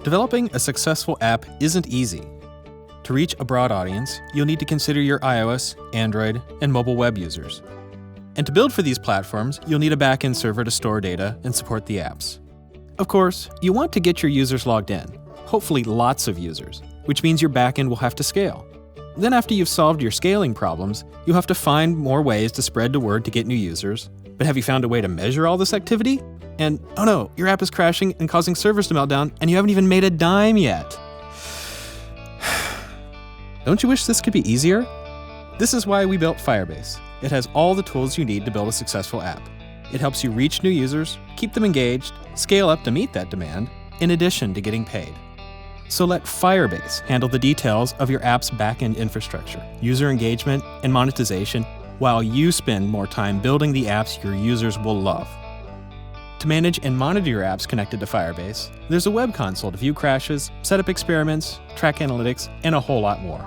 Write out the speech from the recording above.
Developing a successful app isn't easy. To reach a broad audience, you'll need to consider your iOS, Android, and mobile web users. And to build for these platforms, you'll need a backend server to store data and support the apps. Of course, you want to get your users logged in, hopefully lots of users, which means your backend will have to scale. Then after you've solved your scaling problems, you'll have to find more ways to spread the word to get new users. But have you found a way to measure all this activity? And oh no, your app is crashing and causing servers to melt down, and you haven't even made a dime yet. Don't you wish this could be easier? This is why we built Firebase. It has all the tools you need to build a successful app. It helps you reach new users, keep them engaged, scale up to meet that demand, in addition to getting paid. So let Firebase handle the details of your app's backend infrastructure, user engagement, and monetization, while you spend more time building the apps your users will love. To manage and monitor your apps connected to Firebase, there's a web console to view crashes, set up experiments, track analytics, and a whole lot more.